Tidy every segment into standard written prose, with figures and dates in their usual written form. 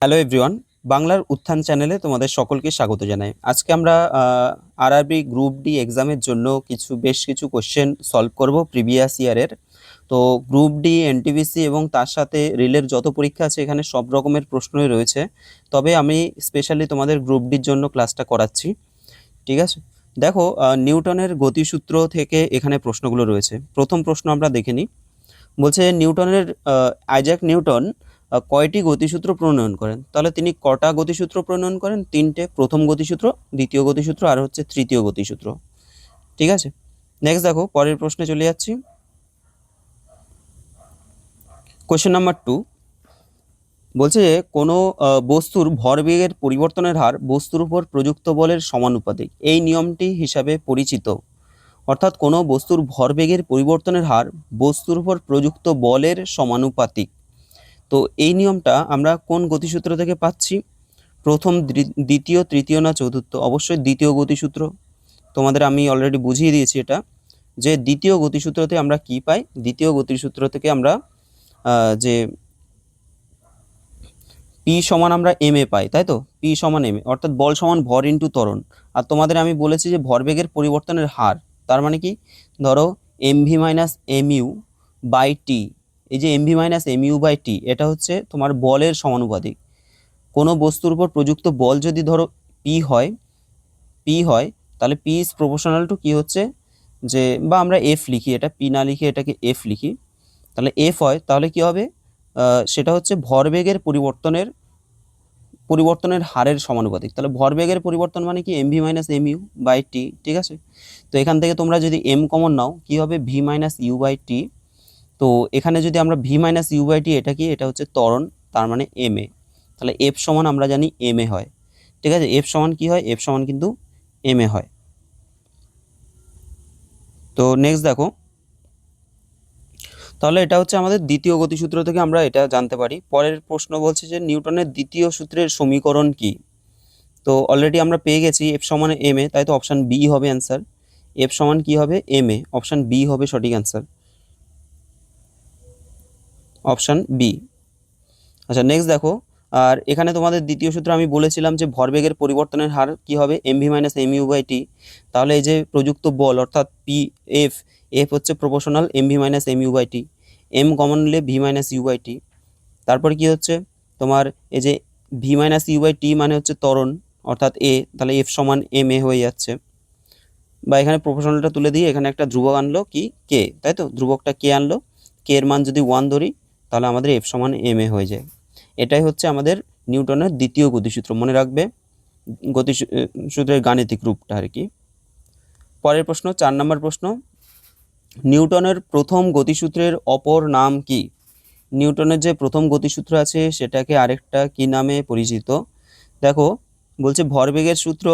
Hello everyone, বাংলার উত্থান চ্যানেলে তোমাদের সকলকে স্বাগত জানাই। আজকে আমরা আরআরবি গ্রুপ ডি এক্সামের জন্য বেশ কিছু কোশ্চেন সলভ করব প্রিভিয়াস ইয়ারের। তো গ্রুপ ডি, এনটিপিসি এবং তার সাথে রেলের যত পরীক্ষা আছে এখানে সব রকমের প্রশ্নই রয়েছে। তবে আমি স্পেশালি তোমাদের গ্রুপ ডির জন্য ক্লাসটা করাচ্ছি, ঠিক আছে? দেখো, নিউটনের গতিসূত্র থেকে এখানে প্রশ্নগুলো রয়েছে। প্রথম প্রশ্ন আমরা দেখে নিই। বলছে আইজ্যাক নিউটন কয়টি গতিসূত্র প্রণয়ন করেন? তাহলে তিনি কটা গতিসূত্র প্রণয়ন করেন? তিনটে। প্রথম গতিসূত্র, দ্বিতীয় গতিসূত্র আর হচ্ছে তৃতীয় গতিসূত্র, ঠিক আছে? নেক্সট দেখো, পরের প্রশ্নে চলে যাচ্ছি। কোশ্চেন নাম্বার 2 বলছে যে কোনো বস্তুর ভরবেগের পরিবর্তনের হার বস্তুর উপর প্রযুক্ত বলের সমানুপাতিক এই নিয়মটি হিসাবে পরিচিত। অর্থাৎ কোনো বস্তুর ভরবেগের পরিবর্তনের হার বস্তুর উপর প্রযুক্ত বলের সমানুপাতিক। তো এই নিয়মটা আমরা কোন গতিসূত্র থেকে পাচ্ছি? প্রথম, দ্বিতীয়, তৃতীয় না চতুর্থ? অবশ্যই দ্বিতীয় গতিসূত্র। তোমাদের আমি অলরেডি বুঝিয়ে দিয়েছি এটা, যে দ্বিতীয় গতিসূত্র থেকে আমরা কি পাই? দ্বিতীয় গতিসূত্র থেকে আমরা যে পি সমান আমরা এম এ পাই, তাই তো? পি সমান এম এ, অর্থাৎ বল সমান ভর ইন্টু ত্বরণ। আর তোমাদের আমি বলেছি যে ভরবেগের পরিবর্তনের হার, তার মানে কি? ধরো এমভি মাইনাস এমইউ বাই টি। এই যে MV minus MU by T, এটা হচ্ছে তোমার বলের সমানুপাতিক। কোনো বস্তুর উপর প্রযুক্ত বল যদি ধরো পি হয়, তাহলে পি ইজ প্রপোর্শনাল টু কি হচ্ছে, যে বা আমরা এফ লিখি, এটা পি না লিখে এটাকে এফ লিখি। তাহলে এফ হয়, তাহলে কি হবে? সেটা হচ্ছে ভরবেগের পরিবর্তনের হারের সমানুপাতিক। তাহলে ভরবেগের পরিবর্তন মানে কি? এমভি মাইনাস এমইউ বাই টি, ঠিক আছে? তো এখান থেকে তোমরা যদি এম কমন নাও, কি হবে? ভি মাইনাস ইউ বাই টি। তো এখানে যদি আমরা V minus U by T, এটা কি? এটা হচ্ছে ত্বরণ, তার মানে এম এ। তাহলে এফ সমান আমরা জানি এম এ হয়, ঠিক আছে? এফ সমান কি হয়? এফ সমান কিন্তু এম এ হয়। তো নেক্সট দেখো, তাহলে এটা হচ্ছে আমাদের দ্বিতীয় গতিসূত্র থেকে আমরা এটা জানতে পারি। পরের প্রশ্ন বলছে যে নিউটনের দ্বিতীয় সূত্রের সমীকরণ কি? তো অলরেডি আমরা পেয়ে গেছি এফ সমান এম এ, তাই তো অপশান বি হবে অ্যান্সার। এফ সমান কি হবে? M A. অপশান বি হবে সঠিক অ্যান্সার, অপশান বি। আচ্ছা, নেক্সট দেখো, আর এখানে তোমাদের দ্বিতীয় সূত্র আমি বলেছিলাম যে ভরবেগের পরিবর্তনের হার কি হবে? MV minus MU by T. তাহলে এই যে প্রযুক্ত বল অর্থাৎ পি এফ, এফ হচ্ছে proportional MV minus MU by T. M common নিলে V minus U by T. তারপরে কি হচ্ছে তোমার? এই যে V minus U by T মানে হচ্ছে ত্বরণ, অর্থাৎ এ। তাহলে এফ সমান এম এ হয়ে যাচ্ছে। বা এখানে প্রপোর্শনালটা তুলে দিয়ে এখানে একটা ধ্রুবক আনলো কি? কে, তাই তো? ধ্রুবকটা কে আনলো, কে এর মান যদি 1 ধরি, তাহলে আমাদের এফ সমান এম এ হয়ে যায়। এটাই হচ্ছে আমাদের নিউটনের দ্বিতীয় গতিসূত্র। মনে রাখবে গতিসূত্রের গাণিতিক রূপটা আর কি। পরের প্রশ্ন, 4 নম্বর প্রশ্ন, নিউটনের প্রথম গতিসূত্রের অপর নাম কি? নিউটনের যে প্রথম গতিসূত্র আছে সেটাকে আরেকটা কি নামে পরিচিত? দেখো, বলছে ভরবেগের সূত্র,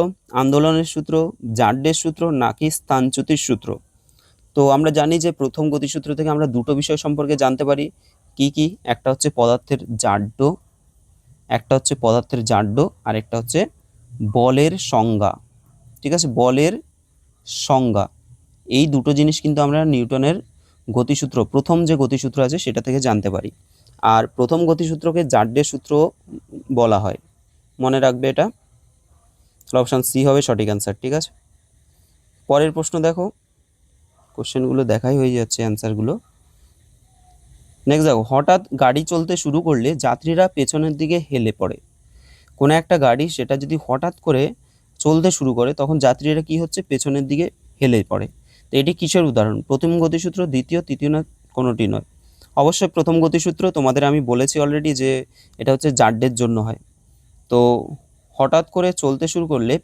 আন্দোলনের সূত্র, জাড্ডের সূত্র নাকি স্থানচ্যুতির সূত্র? তো আমরা জানি যে প্রথম গতিসূত্র থেকে আমরা দুটো বিষয় সম্পর্কে জানতে পারি। কি কি? একটা হচ্ছে পদার্থের জাড্য, আর একটা হচ্ছে বলের সংজ্ঞা, ঠিক আছে? বলের সংজ্ঞা, এই দুটো জিনিস কিন্তু আমরা নিউটনের গতিসূত্র, প্রথম যে গতিসূত্র আছে সেটা থেকে জানতে পারি। আর প্রথম গতিসূত্রকে জাড্ডের সূত্র বলা হয়, মনে রাখবে এটা। অপশান সি হবে সঠিক অ্যান্সার, ঠিক আছে? পরের প্রশ্ন দেখো, কোশ্চেনগুলো দেখাই হয়ে যাচ্ছে অ্যান্সারগুলো। নেক্সট দেখো, হঠাৎ গাড়ি চলতে শুরু করলে যাত্রীরা পেছনের দিকে হেলে পড়ে। কোনো একটা গাড়ি সেটা যদি হঠাৎ করে চলতে শুরু করে, তখন যাত্রীরা কি হচ্ছে? পেছনের দিকে হেলে পড়ে। তো এটি কিসের উদাহরণ? প্রথম গতিসূত্র, দ্বিতীয়, তৃতীয় না কোনোটি নয়? অবশ্যই প্রথম গতিসূত্র। তোমাদের আমি বলেছি অলরেডি যে এটা হচ্ছে জাড্ডের জন্য হয়। তো হঠাৎ করে চলতে শুরু করলে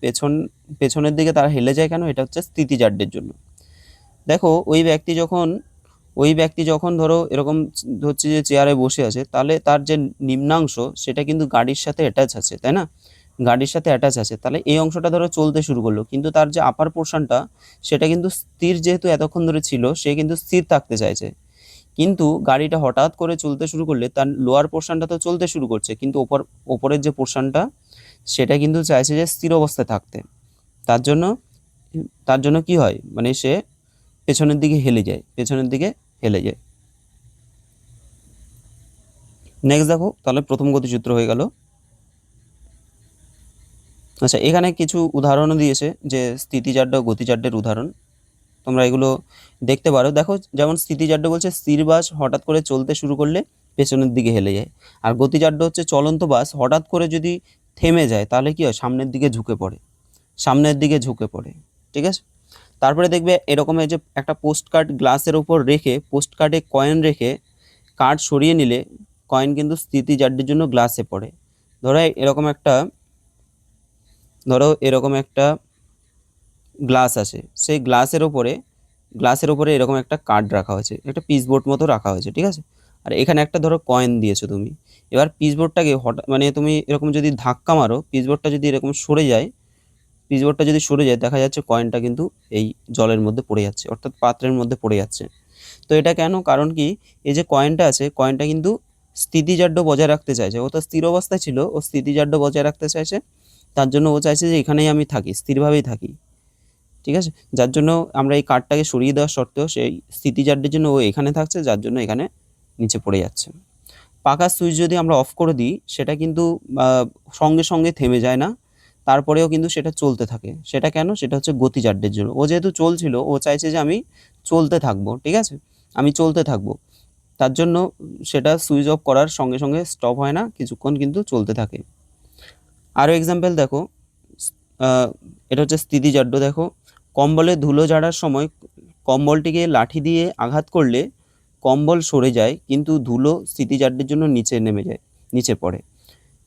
পেছনের দিকে তারা হেলে যায় কেন? এটা হচ্ছে স্থিতিজাড্যের জন্য। দেখো, ওই ব্যক্তি যখন ধরো এরকম হচ্ছে যে চেয়ারে বসে আছে, তাহলে তার যে নিম্নাংশ সেটা কিন্তু গাড়ির সাথে অ্যাটাচ আছে, তাই না? গাড়ির সাথে অ্যাটাচ আছে, তাহলে এই অংশটা ধরো চলতে শুরু করলো, কিন্তু তার যে আপার পোর্শনটা সেটা কিন্তু স্থির, যেহেতু এতক্ষণ ধরে ছিল সে কিন্তু স্থির থাকতে চাইছে। কিন্তু গাড়িটা হঠাৎ করে চলতে শুরু করলে তার লোয়ার পোর্শনটা তো চলতে শুরু করছে, কিন্তু ওপরের যে পোর্শনটা সেটা কিন্তু চাইছে যে স্থির অবস্থায় থাকতে। তার জন্য কি হয়, মানে সে পেছনের দিকে হেলে যায়। নেক্সট দেখো, তাহলে প্রথম গতিসূত্র হয়ে গেল। আচ্ছা, এখানে কিছু উদাহরণও দিয়েছে, যে স্থিতিজাড্য ও গতিজাড্যের উদাহরণ। তোমরা এগুলো দেখতে পারো। দেখো, যেমন স্থিতিজাড্য বলছে স্থির বাস হঠাৎ করে চলতে শুরু করলে পেছনের দিকে হেলে যায়। আর গতিজাড্য হচ্ছে চলন্ত বাস হঠাৎ করে যদি থেমে যায় তাহলে কি হয়, সামনের দিকে ঝুঁকে পড়ে, সামনের দিকে ঝুঁকে পড়ে। ঠিক আছে। তারপরে দেখবে এরকম এই যে একটা পোস্ট কার্ড গ্লাসের উপর রেখে, পোস্ট কার্ডে কয়েন রেখে কার্ড সরিয়ে নিলে কয়েন কিন্তু স্থিতিজাড্যের জন্য গ্লাসে পড়ে। ধরো এরকম একটা গ্লাস আছে, সেই গ্লাসের ওপরে এরকম একটা কার্ড রাখা হয়েছে, একটা পিচবোর্ড মতো রাখা হয়েছে। ঠিক আছে। আর এখানে একটা ধরো কয়েন দিয়েছো তুমি। এবার পিচবোর্ডটাকে হঠাৎ মানে তুমি এরকম যদি ধাক্কা মারো, পিচবোর্ডটা যদি এরকম সরে যায়, দেখা যাচ্ছে কয়েনটা কিন্তু এই জলের মধ্যে পড়ে যাচ্ছে, অর্থাৎ পাত্রের মধ্যে পড়ে যাচ্ছে। তো এটা কেন? কারণ কি, এই যে কয়েনটা আছে, কয়েনটা কিন্তু স্থিতিজাড্য বজায় রাখতে চাইছে। ও তো স্থির অবস্থায় ছিল, ও স্থিতিজাড্য বজায় রাখতে চাইছে। তার জন্য ও চাইছে যে এখানেই আমি থাকি, স্থিরভাবেই থাকি। ঠিক আছে। যার জন্য আমরা এই কার্ডটাকে সরিয়ে দেওয়া সত্ত্বেও সেই স্থিতিজাড্যের জন্য ও এখানে থাকছে, যার জন্য এখানে নিচে পড়ে যাচ্ছে। পাখার সুইচ যদি আমরা অফ করে দিই, সেটা কিন্তু সঙ্গে সঙ্গে থেমে যায় না, তারপরেও কিন্তু সেটা চলতে থাকে। সেটা কেন? সেটা হচ্ছে গতিজাড্যের জন্য। ও যেহেতু চলছিল, ও চাইছে যে আমি চলতে থাকবো। ঠিক আছে, আমি চলতে থাকবো। তার জন্য সেটা সুইচ অফ করার সঙ্গে সঙ্গে স্টপ হয় না, কিছুক্ষণ কিন্তু চলতে থাকে। আরও এক্সাম্পল দেখো, আহ, এটা হচ্ছে স্থিতিজাড্য। দেখো, কম্বলে ধুলো ঝাড়ার সময় কম্বলটিকে লাঠি দিয়ে আঘাত করলে কম্বল সরে যায়, কিন্তু ধুলো স্থিতিজাড্যের জন্য নিচে নেমে যায়, নিচে পড়ে।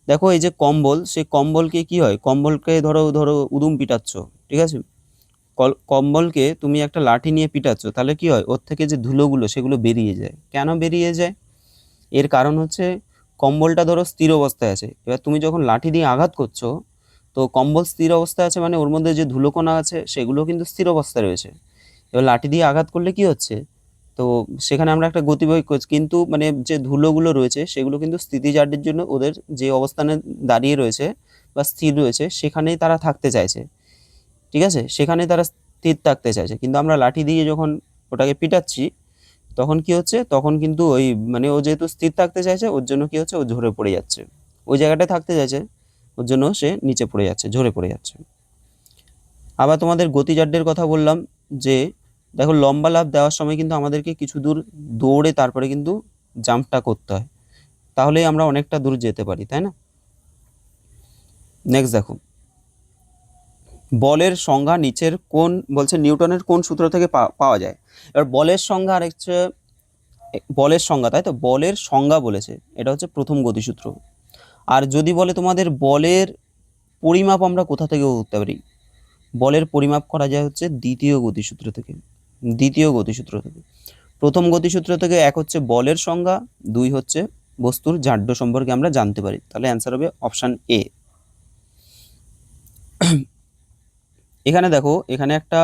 দেখো, এই যে কম্বল, সেই কম্বলকে কি হয়, কম্বলকে ধরো ধরো উদুম পিটাচ্ছ। ঠিক আছে। কম্বলকে তুমি একটা লাঠি নিয়ে পিটাচ্ছ, তাহলে কি হয়, ওর থেকে যে ধুলোগুলো সেগুলো বেরিয়ে যায়। কেন বেরিয়ে যায়? এর কারণ হচ্ছে, কম্বলটা ধরো স্থির অবস্থায় আছে, এবার তুমি যখন লাঠি দিয়ে আঘাত করছো, তো কম্বল স্থির অবস্থায় আছে মানে ওর মধ্যে যে ধুলোকণা আছে সেগুলো কিন্তু স্থির অবস্থায় রয়েছে। এবার লাঠি দিয়ে আঘাত করলে কি হচ্ছে, তো সেখানে আমরা একটা গতিবয় কিন্তু মানে যে ধুলোগুলো রয়েছে সেগুলো কিন্তু স্থিতিজাড্যের জন্য ওদের যে অবস্থানে দাঁড়িয়ে রয়েছে বা স্থির রয়েছে সেখানেই তারা থাকতে চাইছে। ঠিক আছে, সেখানেই তারা স্থির থাকতে চাইছে। কিন্তু আমরা লাঠি দিয়ে যখন ওটাকে পিটাচ্ছি, তখন কি হচ্ছে, তখন কিন্তু ওই মানে ও যেহেতু স্থির থাকতে চাইছে, ওর জন্য কি হচ্ছে, ও ঝরে পড়ে যাচ্ছে। ওই জায়গাটায় থাকতে চাইছে, ওর জন্য সে নিচে পড়ে যাচ্ছে, ঝরে পড়ে যাচ্ছে। আবার তোমাদের গতিজাড্যের কথা বললাম, যে দেখো লম্বা লাফ দেওয়ার সময় কিন্তু আমাদেরকে কিছু দূর দৌড়ে তারপরে কিন্তু জাম্পটা করতে হয়, তাহলেই আমরা অনেকটা দূর যেতে পারি, তাই না? নেক্সট দেখো, বলের সংজ্ঞা নিচের কোন, বলছে নিউটনের কোন সূত্র থেকে পাওয়া যায়। এবার বলের সংজ্ঞা আর হচ্ছে বলের সংজ্ঞা, তাই তো, বলের সংজ্ঞা বলেছে, এটা হচ্ছে প্রথম গতিসূত্র। আর যদি বলে তোমাদের বলের পরিমাপ আমরা কোথা থেকে করতে পারি, বলের পরিমাপ করা যায় হচ্ছে দ্বিতীয় গতিসূত্র থেকে। প্রথম গতিসূত্র থেকে এক হচ্ছে বলের সংজ্ঞা, দুই হচ্ছে বস্তুর জাড্য সম্পর্কে আমরা জানতে পারি। তাহলে অ্যান্সার হবে অপশান এ। এখানে দেখো, এখানে একটা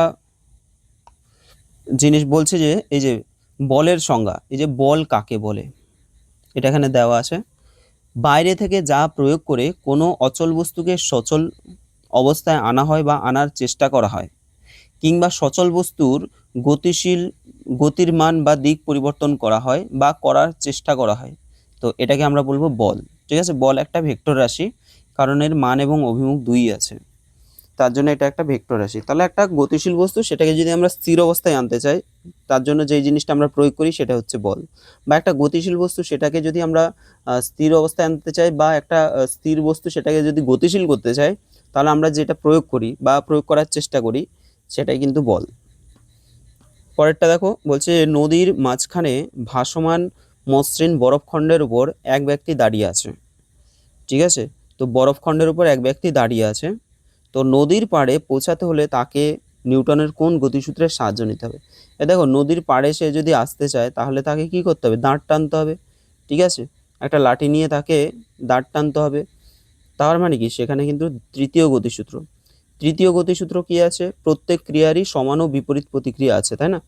জিনিস বলছে যে এই যে বলের সংজ্ঞা, এই যে বল কাকে বলে, এটা এখানে দেওয়া আছে। বাইরে থেকে যা প্রয়োগ করে কোনো অচল বস্তুকে সচল অবস্থায় আনা হয় বা আনার চেষ্টা করা হয়, কিংবা সচল বস্তুর গতির মান বা দিক পরিবর্তন করা হয় বা করার চেষ্টা করা হয়, তো এটাকে আমরা বলবো বল। ঠিক আছে, বল একটা ভেক্টর রাশি, কারণ এর মান এবং অভিমুখ দুই আছে, তার জন্য এটা একটা ভেক্টর রাশি। তাহলে একটা গতিশীল বস্তু, সেটাকে যদি আমরা স্থির অবস্থায় আনতে চাই, তার জন্য যেই জিনিসটা আমরা প্রয়োগ করি সেটা হচ্ছে বল। বা একটা গতিশীল বস্তু, সেটাকে যদি আমরা স্থির অবস্থায় আনতে চাই, বা একটা স্থির বস্তু সেটাকে যদি গতিশীল করতে চাই, তাহলে আমরা যেটা প্রয়োগ করি বা প্রয়োগ করার চেষ্টা করি সেটাই কিন্তু বল। পরেরটা দেখো, বলছে নদীর মাঝখানে ভাসমান মসৃণ বরফখণ্ডের উপর এক ব্যক্তি দাঁড়িয়ে আছে। ঠিক আছে, তো বরফখণ্ডের উপর এক ব্যক্তি দাঁড়িয়ে আছে, তো নদীর পাড়ে পৌঁছাতে হলে তাকে নিউটনের কোন গতিসূত্রের সাহায্য নিতে হবে। দেখো, নদীর পাড়ে সে যদি আসতে চায় তাহলে তাকে কি করতে হবে, দাঁড় টানতে হবে। ঠিক আছে, একটা লাঠি নিয়ে তাকে দাঁড় টানতে হবে। তার মানে কি, সেখানে কিন্তু তৃতীয় গতিসূত্র কি আছে, প্রত্যেক ক্রিয়ারই সমান ও বিপরীত প্রতিক্রিয়া আছে, তাই না?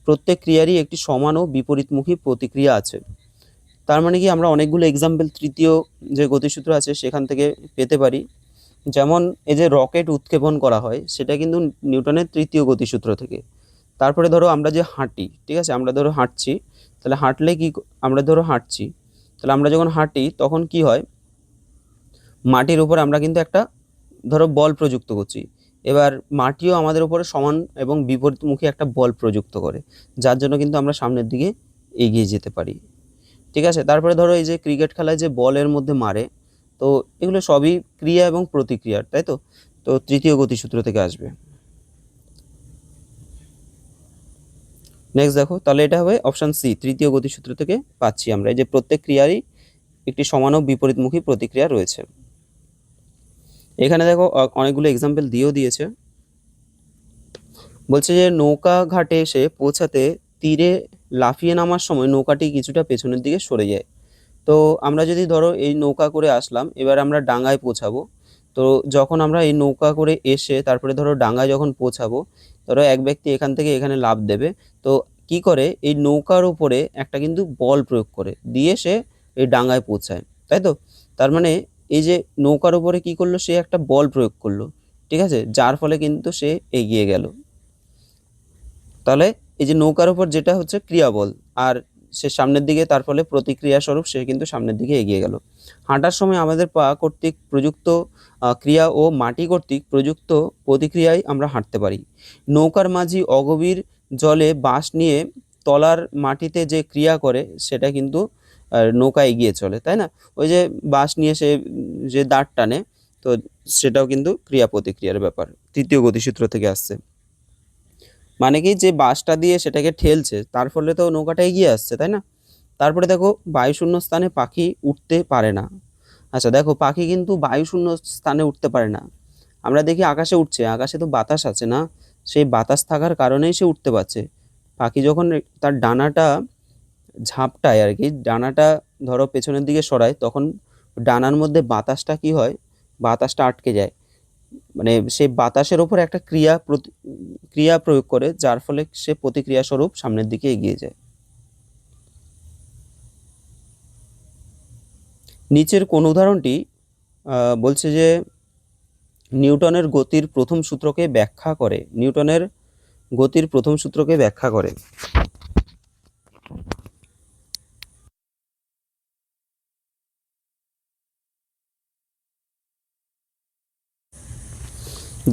প্রত্যেক ক্রিয়ারই একটি সমান ও বিপরীতমুখী প্রতিক্রিয়া আছে। তার মানে কি, আমরা অনেকগুলো এক্সাম্পল তৃতীয় যে গতিসূত্র আছে সেখান থেকে পেতে পারি। যেমন এই যে রকেট উৎক্ষেপণ করা হয়, সেটা কিন্তু নিউটনের তৃতীয় গতিসূত্র থেকে। তারপরে ধরো আমরা যে হাঁটি, ঠিক আছে, আমরা ধরো হাঁটছি, তাহলে হাঁটলে কি, আমরা ধরো হাঁটছি, তাহলে আমরা যখন হাঁটি তখন কি হয়, মাটির উপর আমরা কিন্তু একটা ধরো বল প্রযুক্ত করছি, এবার মাটিও আমাদের উপরে সমান এবং বিপরীতমুখী একটা বল প্রযুক্ত করে, যার জন্য কিন্তু আমরা সামনের দিকে এগিয়ে যেতে পারি। ঠিক আছে, তারপরে ধরো এই যে ক্রিকেট খেলায় যে বলের মধ্যে মারে, তো এগুলো সবই ক্রিয়া এবং প্রতিক্রিয়ার, তাই তো? তো তৃতীয় গতিসূত্র থেকে আসবে। নেক্সট দেখো, তাহলে এটা হবে অপশান সি, তৃতীয় গতিসূত্র থেকে পাচ্ছি আমরা এই যে প্রত্যেক ক্রিয়ারই একটি সমান ও বিপরীতমুখী প্রতিক্রিয়া রয়েছে। এখানে দেখো অনেকগুলো এক্সাম্পল দিয়েও দিয়েছে। বলছে যে নৌকা ঘাটে এসে পৌঁছাতে তীরে লাফিয়ে নামার সময় নৌকাটি কিছুটা পেছনের দিকে সরে যায়। তো আমরা যদি ধরো এই নৌকা করে আসলাম, এবার আমরা ডাঙায় পৌঁছাবো। তো যখন আমরা এই নৌকা করে এসে তারপরে ধরো ডাঙায় যখন পৌঁছাবো, ধরো এক ব্যক্তি এখান থেকে এখানে লাফ দেবে, তো কি করে এই নৌকার উপরে একটা কিন্তু বল প্রয়োগ করে দিয়ে সে এই ডাঙায় পৌঁছায়, তাই তো? তার মানে এই যে নৌকার উপরে কি করলো, সে একটা বল প্রয়োগ করলো, ঠিক আছে, যার ফলে কিন্তু সে এগিয়ে গেল। তাহলে এই যে নৌকার উপর যেটা হচ্ছে ক্রিয়াবল, আর সে সামনের দিকে, তার ফলে প্রতিক্রিয়া স্বরূপ সে কিন্তু সামনের দিকে এগিয়ে গেল। হাঁটার সময় আমাদের পা কর্তৃক প্রযুক্ত ক্রিয়া ও মাটি কর্তৃক প্রযুক্ত প্রতিক্রিয়ায় আমরা হাঁটতে পারি। নৌকার মাঝি অগভীর জলে বাঁশ নিয়ে তলার মাটিতে যে ক্রিয়া করে সেটা কিন্তু নৌকা এগিয়ে চলে, তাই না? ওই যে বাঁশ নিয়ে সে যে দাঁড় টানে, তো সেটাও কিন্তু ক্রিয়া প্রতিক্রিয়ার ব্যাপার, তৃতীয় গতিসূত্র থেকে আসছে। মানে কি, যে বাঁশটা দিয়ে সেটাকে ঠেলছে, তার ফলে তো নৌকাটা এগিয়ে আসছে, তাই না? তারপরে দেখো বায়ুশূন্য স্থানে পাখি উঠতে পারে না। আচ্ছা দেখো, পাখি কিন্তু বায়ুশূন্য স্থানে উঠতে পারে না। আমরা দেখি আকাশে উঠছে, আকাশে তো বাতাস আছে না, সেই বাতাস থাকার কারণেই সে উঠতে পারছে। পাখি যখন তার ডানাটা ঝাপটায় আর কি, ডানাটা ধরো পেছনের দিকে সরায়, তখন ডানার মধ্যে বাতাসটা কি হয়, বাতাসটা আটকে যায়, মানে সেই বাতাসের ওপর একটা ক্রিয়া প্রয়োগ করে, যার ফলে সে প্রতিক্রিয়া স্বরূপ সামনের দিকে এগিয়ে যায়। নিচের কোন উদাহরণটি বলছে যে নিউটনের গতির প্রথম সূত্রকে ব্যাখ্যা করে, নিউটনের গতির প্রথম সূত্রকে ব্যাখ্যা করে।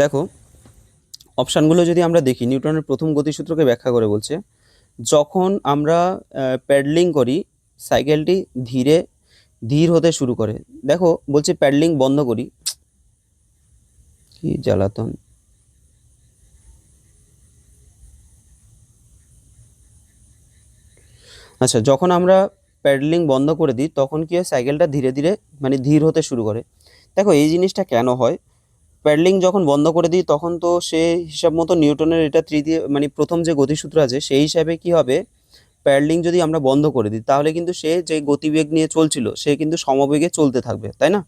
দেখো অপশানগুলো যদি আমরা দেখি, নিউটনের প্রথম গতিসূত্রকে ব্যাখ্যা করে বলছে যখন আমরা প্যাডলিং করি সাইকেলটি ধীর হতে শুরু করে। দেখো বলছে প্যাডলিং বন্ধ করি, কি জ্বালাতন। আচ্ছা, যখন আমরা প্যাডলিং বন্ধ করে দিই তখন কি হয়, সাইকেলটা ধীরে ধীরে মানে ধীর হতে শুরু করে। দেখো এই জিনিসটা কেন হয়, প্যাডলিং যখন বন্ধ করে দিই তখন তো সে হিসাব মতো নিউটনের এটা তৃতীয় মানে প্রথম যে গতিসূত্র আছে সেই হিসাবে কি হবে, প্যাডলিং যদি আমরা বন্ধ করে দিই তাহলে কিন্তু সে যে গতিবেগ নিয়ে চলছিল সে কিন্তু সমবেগে চলতে থাকবে, তাই না?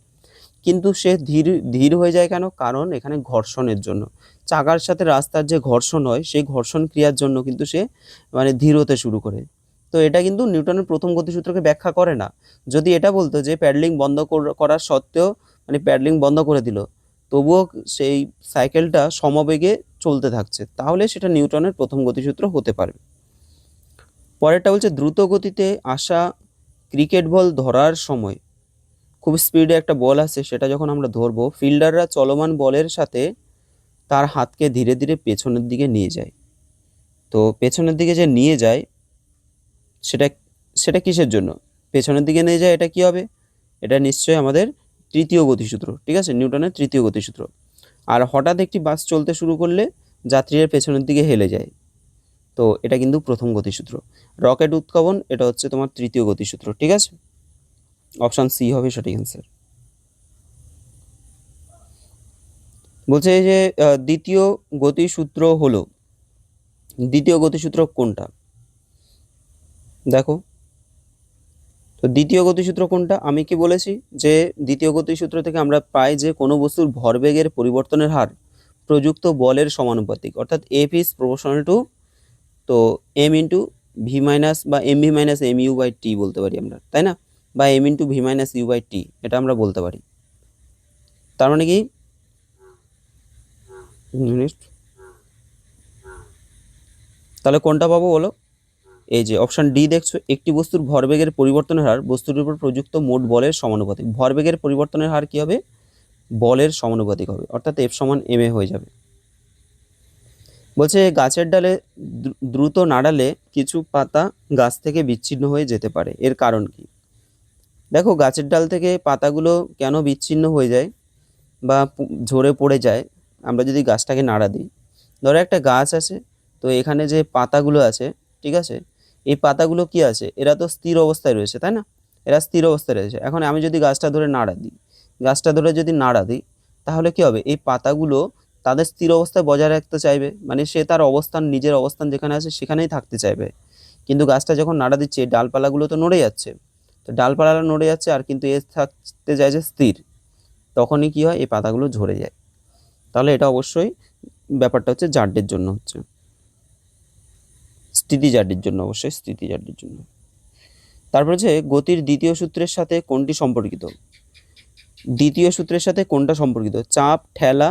কিন্তু সে ধীর ধীর হয়ে যায় কেন, কারণ এখানে ঘর্ষণের জন্য, চাকার সাথে রাস্তার যে ঘর্ষণ হয় সেই ঘর্ষণ ক্রিয়ার জন্য কিন্তু সে মানে ধীর হতে শুরু করে। তো এটা কিন্তু নিউটনের প্রথম গতিসূত্রকে ব্যাখ্যা করে না। যদি এটা বলতো যে প্যাডলিং বন্ধ করার সত্ত্বেও মানে প্যাডলিং বন্ধ করে দিল, তবুও সেই সাইকেলটা সমবেগে চলতে থাকছে, তাহলে সেটা নিউটনের প্রথম গতিসূত্র হতে পারে। পরেরটা বলছে দ্রুত গতিতে আসা ক্রিকেট বল ধরার সময়, খুব স্পিডে একটা বল আসছে, সেটা যখন আমরা ধরবো, ফিল্ডাররা চলমান বলের সাথে তার হাতকে ধীরে ধীরে পেছনের দিকে নিয়ে যায়। তো পেছনের দিকে যে নিয়ে যায় সেটা সেটা কিসের জন্য পেছনের দিকে নিয়ে যায়, এটা কি হবে, এটা নিশ্চয়ই আমাদের তৃতীয় গতিসূত্র, ঠিক আছে, নিউটনের তৃতীয় গতিসূত্র। আর হঠাৎ একটি বাস চলতে শুরু করলে যাত্রীরা পেছনের দিকে হেলে যায়, তো এটা কিন্তু প্রথম গতিসূত্র। রকেট উৎক্ষেপণ, এটা হচ্ছে তোমার তৃতীয় গতিসূত্র, ঠিক আছে, অপশান সি হবে সঠিক অ্যান্সার। বলছে এই যে দ্বিতীয় গতিসূত্র হলো, দ্বিতীয় গতিসূত্র কোনটা দেখো, তো দ্বিতীয় গতিসূত্র কোনটা, আমি কি বলেছি যে দ্বিতীয় গতিসূত্র থেকে আমরা পাই যে কোনো বস্তুর ভরবেগের পরিবর্তনের হার প্রযুক্ত বলের সমানুপাতিক, অর্থাৎ এফ ইজ প্রপোর্শনাল টু, তো এম ইন্টু ভি মাইনাস বা M V minus M U by T বলতে পারি আমরা, তাই না? বা M into V minus U by T, এটা আমরা বলতে পারি। তার মানে কি, তাহলে কোনটা পাবো বলো, এই যে অপশন ডি দেখছো, একটি বস্তুর ভরবেগের পরিবর্তনের হার বস্তুর উপর প্রযুক্ত মোট বলের সমানুপাতিক। ভরবেগের পরিবর্তনের হার কি হবে, বলের সমানুপাতিক হবে, অর্থাৎ এফ সমান এম এ হয়ে যাবে। বলছে গাছের ডালে দ্রুত নাড়ালে কিছু পাতা গাছ থেকে বিচ্ছিন্ন হয়ে যেতে পারে, এর কারণ কি? দেখো গাছের ডাল থেকে পাতাগুলো কেন বিচ্ছিন্ন হয়ে যায় বা ঝরে পড়ে যায় আমরা যদি গাছটাকে নাড়া দিই। ধরো একটা গাছ আছে, তো এখানে যে পাতাগুলো আছে, ঠিক আছে, এই পাতাগুলো কি আছে, এরা তো স্থির অবস্থায় রয়েছে, তাই না? এরা স্থির অবস্থায় রয়েছে। এখন আমি যদি গাছটা ধরে নাড়া দিই, গাছটা ধরে যদি নাড়া দিই, তাহলে কি হবে, এই পাতাগুলো তাদের স্থির অবস্থায় বজায় রাখতে চাইবে, মানে সে তার অবস্থান, নিজের অবস্থান যেখানে আছে সেখানেই থাকতে চাইবে। কিন্তু গাছটা যখন নাড়া দিচ্ছে ডালপালাগুলো তো নড়ে যাচ্ছে, তো ডালপালা নড়ে যাচ্ছে আর কিন্তু এ থাকতে চাইছে স্থির, তখনই কি হয়, এই পাতাগুলো ঝরে যায়। তাহলে এটা অবশ্যই ব্যাপারটা হচ্ছে জাড্যের জন্য, হচ্ছে স্থিতিজাড্যের জন্য, অবশ্যই স্থিতিজাড্যের জন্য। তারপর হচ্ছে গতির দ্বিতীয় সূত্রের সাথে কোনটি সম্পর্কিত? দ্বিতীয় সূত্রের সাথে কোনটা সম্পর্কিত? চাপ, ঠেলা,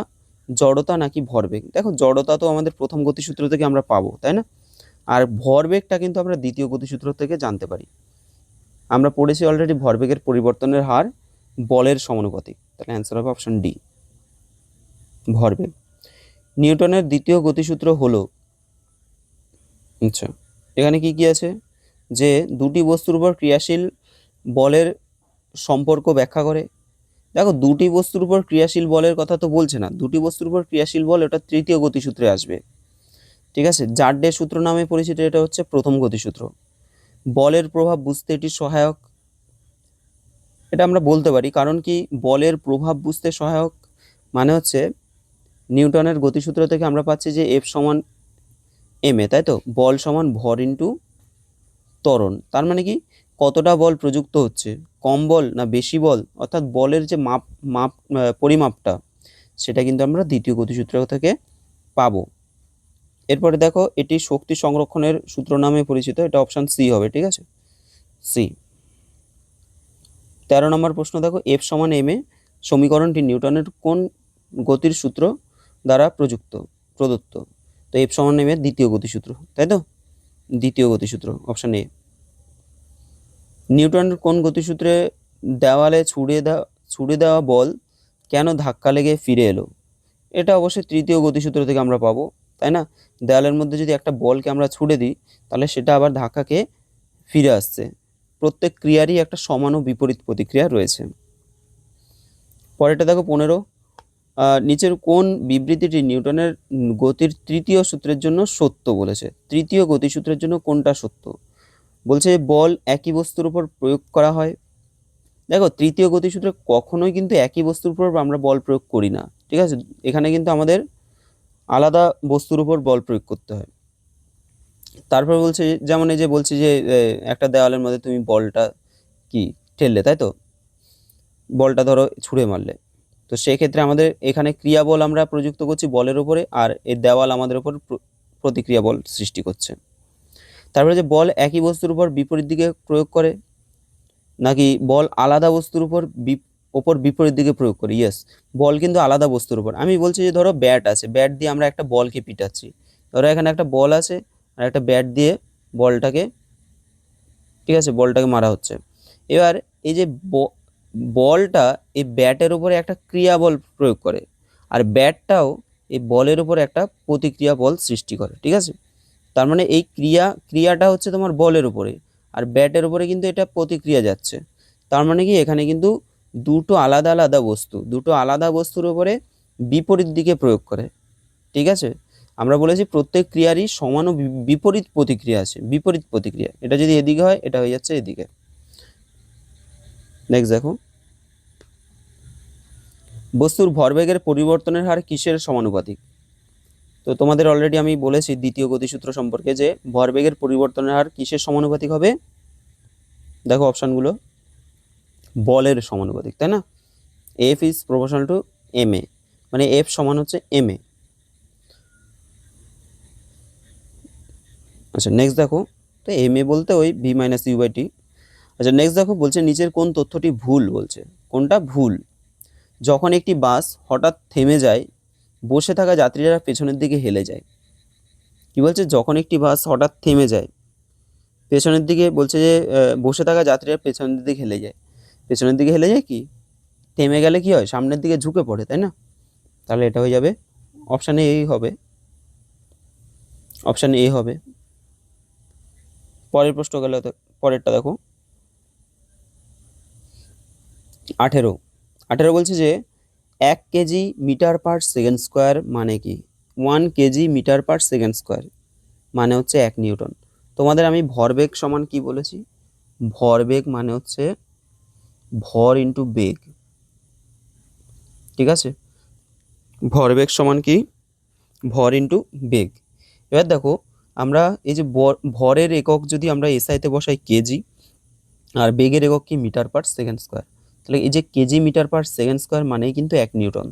জড়তা নাকি ভরবেগ? দেখো জড়তা তো আমাদের প্রথম গতিসূত্র থেকে আমরা পাবো, তাই না? আর ভরবেগটা কিন্তু আমরা দ্বিতীয় গতিসূত্র থেকে জানতে পারি। আমরা পড়েছি অলরেডি ভরবেগের পরিবর্তনের হার বলের সমানুপাতিক। তাহলে অ্যান্সার হবে অপশন ডি, ভরবেগ। নিউটনের দ্বিতীয় গতিসূত্র হলো, আচ্ছা এখানে কি কি আছে, যে দুটি বস্তুর উপর ক্রিয়াশীল বলের সম্পর্ক ব্যাখ্যা করে। দেখো দুটি বস্তুর উপর ক্রিয়াশীল বলের কথা তো বলছে না, দুটি বস্তুর উপর ক্রিয়াশীল বল ওটা তৃতীয় গতিসূত্রে আসবে, ঠিক আছে। জাড্ডের সূত্র নামে পরিচিত, এটা হচ্ছে প্রথম গতিসূত্র। বলের প্রভাব বুঝতে এটি সহায়ক, এটা আমরা বলতে পারি, কারণ কি বলের প্রভাব বুঝতে সহায়ক মানে হচ্ছে নিউটনের গতিসূত্র থেকে আমরা পাচ্ছি যে এফ সমান এম এ, তাই তো, বল সমান ভর ইন্টু ত্বরণ। তার মানে কি কতটা বল প্রযুক্ত হচ্ছে, কম বল না বেশি বল, অর্থাৎ বলের যে পরিমাপটা সেটা কিন্তু আমরা দ্বিতীয় গতিসূত্র থেকে পাবো। এরপরে দেখো এটি শক্তি সংরক্ষণের সূত্র নামে পরিচিত, এটা অপশন সি হবে, ঠিক আছে, সি। 13 নম্বর প্রশ্ন দেখো, এফ সমান এম এ সমীকরণটি নিউটনের কোন গতির সূত্র দ্বারা প্রদত্ত? তো এফ সমান এম এর দ্বিতীয় গতিসূত্র, তাই তো, দ্বিতীয় গতিসূত্র, অপশন এ। নিউটনের কোন গতিসূত্রে দেওয়ালে ছুড়ে দেওয়া বল কেন ধাক্কা লেগে ফিরে এলো? এটা অবশ্যই তৃতীয় গতিসূত্র থেকে আমরা পাবো, তাই না? দেওয়ালের মধ্যে যদি একটা বলকে আমরা ছুড়ে দিই, তাহলে সেটা আবার ধাক্কাকে ফিরে আসছে। প্রত্যেক ক্রিয়ারই একটা সমান ও বিপরীত প্রতিক্রিয়া রয়েছে। পরেরটা দেখো 15, নিচের কোন বিবৃতিটি নিউটনের গতির তৃতীয় সূত্রের জন্য সত্য বলেছে? তৃতীয় গতিসূত্রের জন্য কোনটা সত্য? বলছে বল একই বস্তুর উপর প্রয়োগ করা হয়। দেখো তৃতীয় গতিসূত্রে কখনোই কিন্তু একই বস্তুর উপর আমরা বল প্রয়োগ করি না, ঠিক আছে, এখানে কিন্তু আমাদের আলাদা বস্তুর উপর বল প্রয়োগ করতে হয়। তারপর বলছে যেমন এই যে বলছি যে একটা দেওয়ালের মধ্যে তুমি বলটা কি ঠেললে, তাই তো, বলটা ধরো ছুঁড়ে মারলে, তো সেক্ষেত্রে আমাদের এখানে ক্রিয়া বল আমরা প্রযুক্ত করছি বলের উপরে, আর এই দেওয়াল আমাদের উপর প্রতিক্রিয়া বল সৃষ্টি করছে। তারপরে যে বল একই বস্তুর উপর বিপরীত দিকে প্রয়োগ করে নাকি বল আলাদা বস্তুর উপর বিপরীত দিকে প্রয়োগ করি? ইয়েস, বল কিন্তু আলাদা বস্তুর উপর। আমি বলছি যে ধরো ব্যাট আছে, ব্যাট দিয়ে আমরা একটা বলকে পিটাচ্ছি, ধরো এখানে একটা বল আছে আর একটা ব্যাট দিয়ে বলটাকে, ঠিক আছে, বলটাকে মারা হচ্ছে। এবার এই যে বলটা এই ব্যাটের উপরে একটা ক্রিয়া বল প্রয়োগ করে, আর ব্যাটটাও এই বলের উপরে একটা প্রতিক্রিয়া বল সৃষ্টি করে, ঠিক আছে। তার মানে এই ক্রিয়াটা হচ্ছে তোমার বলের উপরে, আর ব্যাটের উপরে কিন্তু এটা প্রতিক্রিয়া যাচ্ছে। তার মানে কি এখানে কিন্তু দুটো আলাদা বস্তুর উপরে বিপরীত দিকে প্রয়োগ করে, ঠিক আছে। আমরা বলেছি প্রত্যেক ক্রিয়ারই সমান ও বিপরীত প্রতিক্রিয়া আছে, বিপরীত প্রতিক্রিয়া, এটা যদি এদিকে হয় এটা হয়ে যাচ্ছে এদিকে। নেক্সট দেখো, বস্তুর ভরবেগের পরিবর্তনের হার কিসের সমানুপাতিক? তো তোমাদের অলরেডি আমি বলেছি দ্বিতীয় গতিসূত্র সম্পর্কে, যে ভরবেগের পরিবর্তনের হার কিসের সমানুপাতিক হবে? দেখো অপশানগুলো, বলের সমানুপাতিক, তাই না? F is proportional to M A, মানে এফ সমান হচ্ছে এম এ। আচ্ছা নেক্সট দেখো, তো এম এ বলতে ওই ভি মাইনাস ইউ বাই টি। আচ্ছা নেক্সট দেখো, বলছে নিচের কোন তথ্যটি ভুল, বলছে কোনটা ভুল? যখন একটি বাস হঠাৎ থেমে যায়, বসে থাকা যাত্রীরা পেছনের দিকে হেলে যায়। কি বলছে, যখন একটি বাস হঠাৎ থেমে যায় বলছে যে বসে থাকা যাত্রীরা পেছনের দিকে হেলে যায়। পেছনের দিকে হেলে যায় কি? থেমে গেলে কি হয়, সামনের দিকে ঝুঁকে পড়ে, তাই না? তাহলে এটা হয়ে যাবে অপশান এই হবে, অপশান এ হবে। পরের প্রশ্ন গেলে পরেরটা দেখো 18। 18 বলছে যে 1 KG metre per second square মানে কি? 1 KG metre per second square মানে হচ্ছে 1 নিউটন। তোমাদের আমি ভরবেগ সমান কি বলেছি? ভরবেগ মানে হচ্ছে ভর ইন্টু বেগ, ঠিক আছে? ভরবেগ সমান কি? ভর ইন্টু বেগ। এবার দেখো আমরা এই যে ভরের একক যদি আমরা এসআইতে বসাই কেজি, আর বেগের একক কি? Metre per second square. তাহলে এই যে KG metre per second square মানেই কিন্তু 1 নিউটন।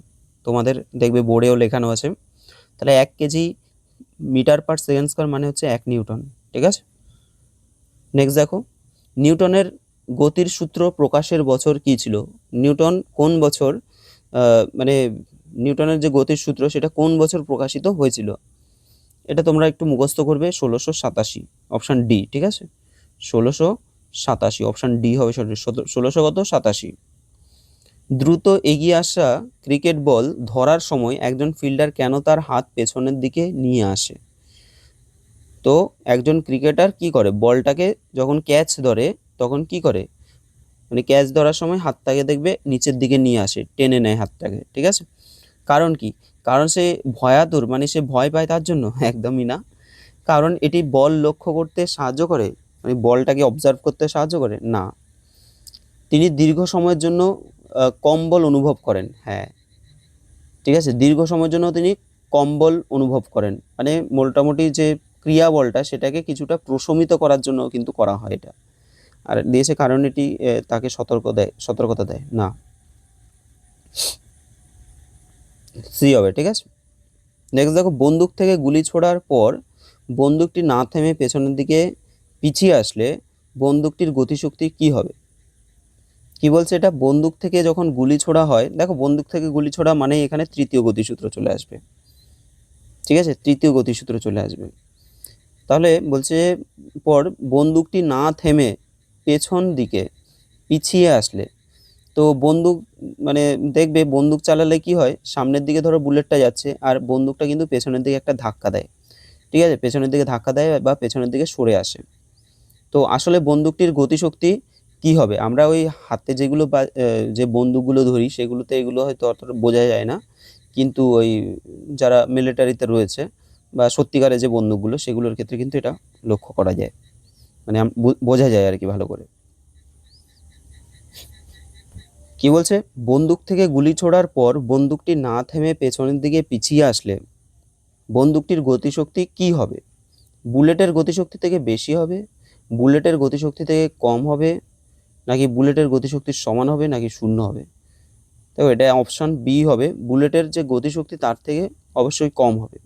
তোমাদের দেখবে বোর্ডেও লেখানো আছে। তাহলে 1 KG metre per second square মানে হচ্ছে 1 নিউটন, ঠিক আছে? নেক্সট দেখো, নিউটনের গতির সূত্র প্রকাশের বছর কি ছিল? নিউটন কোন বছর মানে নিউটনের যে গতির সূত্র সেটা কোন বছর প্রকাশিত হয়েছিল? এটা তোমরা একটু মুখস্থ করবে, 1687, অপশান ডি, ঠিক আছে? 1687, অপশান ডি হবে সঠিক। 1687। দ্রুত এগিয়ে আসা ক্রিকেট বল ধরার সময় একজন ফিল্ডার কেন তার হাত পেছনের দিকে নিয়ে আসে? তো একজন ক্রিকেটার কি করে, বলটাকে যখন ক্যাচ ধরে তখন কি করে, মানে ক্যাচ ধরার সময় হাতটাকে দেখবে নিচের দিকে নিয়ে আসে, টেনে নেয় হাতটাকে, ঠিক আছে? কারণ কি? কারণ সে ভয়াতুর, মানে সে ভয় পায় তার জন্য? একদমই না। কারণ এটি বল লক্ষ্য করতে সাহায্য করে, মানে বলটাকে অবজার্ভ করতে সাহায্য করে না। তিনি দীর্ঘ সময়ের জন্য কম বল অনুভব করেন। হ্যাঁ, ঠিক আছে, দীর্ঘ সময়ের জন্য তিনি কম বল অনুভব করেন, মানে মোটামুটি যে ক্রিয়া বলটা সেটাকে কিছুটা প্রশমিত করার জন্য কিন্তু করা হয় এটা। আর দিয়েছে কারণ এটি তাকে সতর্কতা দেয় না। সি হবে, ঠিক আছে? নেক্সট দেখো, বন্দুক থেকে গুলি ছোড়ার পর বন্দুকটি না থেমে পেছনের দিকে পিছিয়ে আসলে বন্দুকটির গতিশক্তি কি হবে? কি বলছে এটা? বন্দুক থেকে যখন গুলি ছোড়া হয়, দেখো বন্দুক থেকে গুলি ছোড়া মানে এখানে তৃতীয় গতিসূত্র চলে আসবে, ঠিক আছে? তৃতীয় গতিসূত্র চলে আসবে। তাহলে বলছে পর বন্দুকটি না থেমে পেছন দিকে পিছিয়ে আসলে, তো বন্দুক মানে দেখবে বন্দুক চালালে কি হয়, সামনের দিকে ধরো বুলেটটা যাচ্ছে আর বন্দুকটা কিন্তু পেছনের দিকে একটা ধাক্কা দেয়, ঠিক আছে? পেছনের দিকে ধাক্কা দেয় বা পেছনের দিকে সরে আসে। তো আসলে বন্দুকটির গতিশক্তি কি হবে? আমরা ওই হাতে যেগুলো যে বন্দুকগুলো ধরি সেগুলোতে এগুলো হয়তো অতটা বোঝা যায় না, কিন্তু ওই যারা মিলিটারিতে রয়েছে বা সত্যিকারের যে বন্দুকগুলো সেগুলোর ক্ষেত্রে কিন্তু এটা লক্ষ্য করা যায়, মানে বোঝা যায় আর কি ভালো করে। কি বলছে? বন্দুক থেকে গুলি ছোড়ার পর বন্দুকটি না থেমে পেছনের দিকে পিছিয়ে আসলে বন্দুকটির গতিশক্তি কি হবে? বুলেটের গতিশক্তি থেকে বেশি হবে, বুলেটের গতিশক্তি থেকে কম হবে, নাকি বুলেটের গতিশক্তির সমান হবে, নাকি শূন্য হবে? দেখো এটা অপশান বি হবে, বুলেটের যে গতিশক্তি তার থেকে অবশ্যই কম হবে,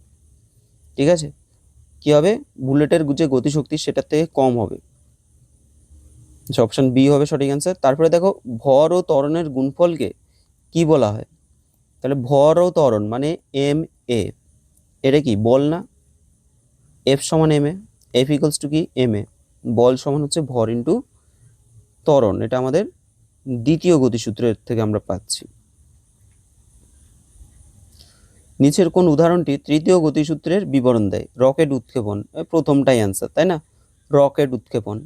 ঠিক আছে? কি হবে? বুলেটের যে গতিশক্তি সেটার থেকে কম হবে। অপশান বি হবে সঠিক অ্যান্সার। তারপরে দেখো, ভর ও ত্বরণের গুণফলকে কি বলা হয়? তাহলে ভর ও ত্বরণ মানে এম এ, এটা কি বল না? এফ সমান M A, F equals to কি? M A. বল সমান হচ্ছে ভর ইন্টু ত্বরণ, এটা আমাদের দ্বিতীয় গতিসূত্রের থেকে আমরা পাচ্ছি। নিচের কোন উদাহরণটি তৃতীয় গতিসূত্রের বিবরণ দেয়? রকেট উৎক্ষেপণ, প্রথমটাই অ্যান্সার, তাই না? রকেট উৎক্ষেপণ।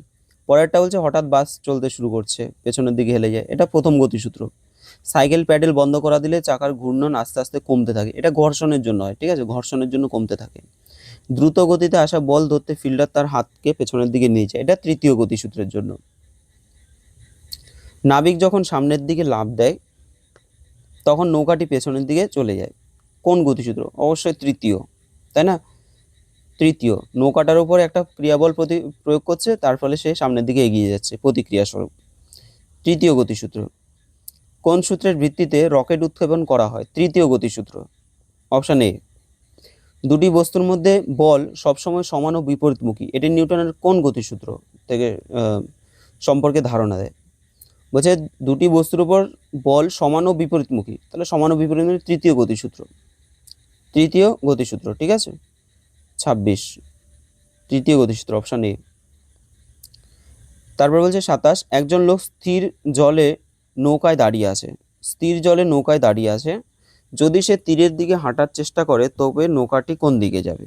পরেরটা বলছে হঠাৎ বাস চলতে শুরু করছে, পেছনের দিকে হেলে যায়, এটা প্রথম গতিসূত্র। সাইকেল প্যাডেল বন্ধ করা দিলে চাকার ঘূর্ণন আস্তে আস্তে কমতে থাকে, এটা ঘর্ষণের জন্য হয়, ঠিক আছে? ঘর্ষণের জন্য কমতে থাকে। দ্রুত গতিতে আসা বল ধরতে ফিল্ডার তার হাতকে পেছনের দিকে নিয়ে যায়, এটা তৃতীয় গতিসূত্রের জন্য। নাবিক যখন সামনের দিকে লাফ দেয় তখন নৌকাটি পেছনের দিকে চলে যায়, কোন গতিসূত্র? অবশ্যই তৃতীয়, তাই না? তৃতীয়। নৌকাটার উপরে একটা ক্রিয়াবল প্রয়োগ করছে, তার ফলে সে সামনের দিকে এগিয়ে যাচ্ছে প্রতিক্রিয়া স্বরূপ, তৃতীয় গতিসূত্র। কোন সূত্রের ভিত্তিতে রকেট উৎক্ষেপণ করা হয়? তৃতীয় গতিসূত্র, অপশান এ। দুটি বস্তুর মধ্যে বল সবসময় সমান ও বিপরীতমুখী, এটি নিউটনের কোন গতিসূত্র থেকে সম্পর্কে ধারণা দেয়? বলছে দুটি বস্তুর উপর বল সমান ও বিপরীতমুখী, তাহলে সমান ও বিপরীতমুখী তৃতীয় গতিসূত্র, তৃতীয় গতিসূত্র, ঠিক আছে? 26, তৃতীয় গতিসূত্র, অপশান এ। তারপর বলছে 27, একজন লোক স্থির জলে নৌকায় দাঁড়িয়ে আছে, স্থির জলে নৌকায় দাঁড়িয়ে আছে, যদি সে তীরের দিকে হাঁটার চেষ্টা করে তবে নৌকাটি কোন দিকে যাবে?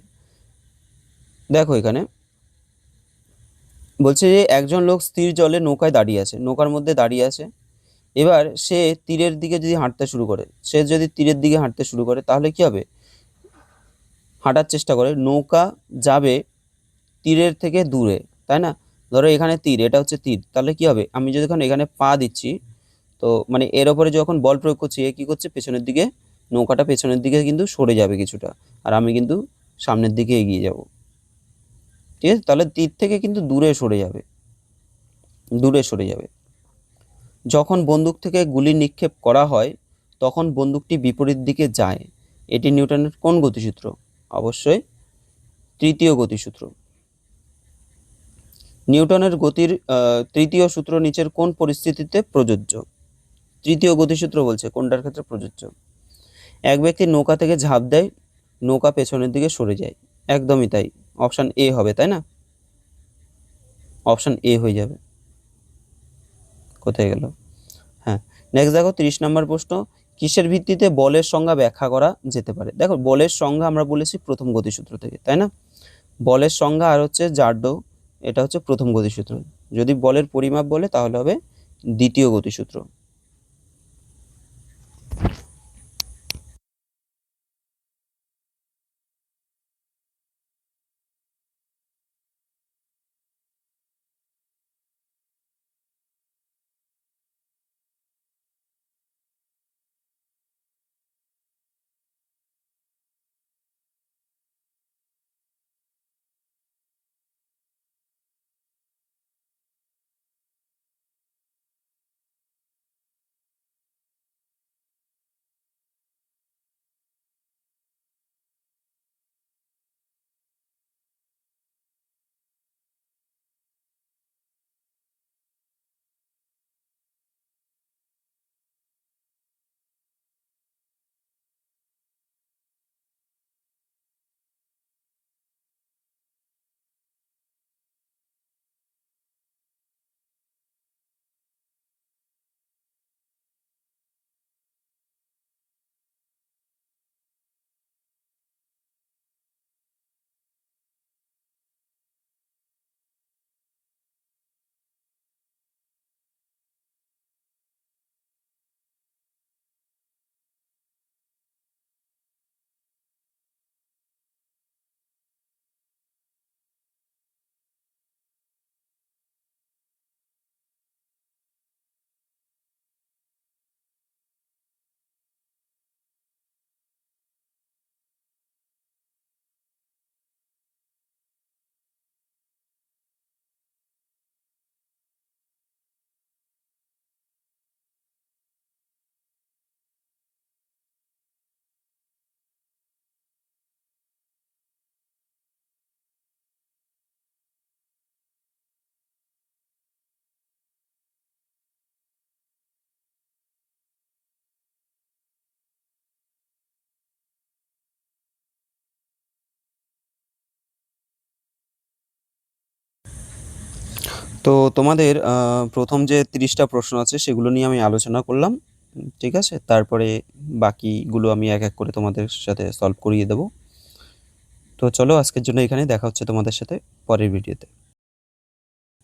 দেখো এখানে বলছে যে একজন লোক স্থির জলে নৌকায় দাঁড়িয়ে আছে, নৌকার মধ্যে দাঁড়িয়ে আছে। এবার সে তীরের দিকে যদি হাঁটতে শুরু করে, সে যদি তীরের দিকে হাঁটতে শুরু করে তাহলে কি হবে? হাঁটার চেষ্টা করে, নৌকা যাবে তীরের থেকে দূরে, তাই না? ধরো এখানে তীর, এটা হচ্ছে তীর, তাহলে কি হবে? আমি যদি এখানে পা দিচ্ছি, তো মানে এর ওপরে যখন বল প্রয়োগ করছি, এ কি করছে? পেছনের দিকে, নৌকাটা পেছনের দিকে কিন্তু সরে যাবে কিছুটা, আর আমি কিন্তু সামনের দিকে এগিয়ে যাব। ঠিক আছে, তাহলে তীর থেকে কিন্তু দূরে সরে যাবে, দূরে সরে যাবে। যখন বন্দুক থেকে গুলি নিক্ষেপ করা হয় তখন বন্দুকটি বিপরীত দিকে যায়, এটি নিউটনের কোন গতিসূত্র? অবশ্যই তৃতীয় গতিসূত্র। নিউটনের গতির তৃতীয় সূত্র নিচের কোন পরিস্থিতিতে প্রযোজ্য? তৃতীয় গতিসূত্র বলছে কোনটার ক্ষেত্রে প্রযোজ্য? এক ব্যক্তি নৌকা থেকে ঝাঁপ দেয়, নৌকা পেছনের দিকে সরে যায়। একদমই তাই, অপশান এ হবে, তাই না? অপশান এ হয়ে যাবে। কোথায় গেল? হ্যাঁ, নেক্সট দেখো 30 নম্বর প্রশ্ন, কিসের ভিত্তিতে বলের সংজ্ঞা ব্যাখ্যা করা যেতে পারে? দেখো বলের সংজ্ঞা আমরা বলেছি প্রথম গতিসূত্র থেকে, তাই না? বলের সংজ্ঞা আর হচ্ছে জারড, এটা হচ্ছে প্রথম গতিসূত্র। যদি বলের পরিমাপ বলে তাহলে হবে দ্বিতীয় গতিসূত্র। তো তোমাদের প্রথম যে 30টা প্রশ্ন আছে সেগুলো নিয়ে আমি আলোচনা করলাম, ঠিক আছে? তারপরে বাকিগুলো আমি এক এক করে তোমাদের সাথে সলভ করিয়ে দেবো। তো চলো আজকের জন্য এখানে দেখা হচ্ছে তোমাদের সাথে পরের ভিডিওতে।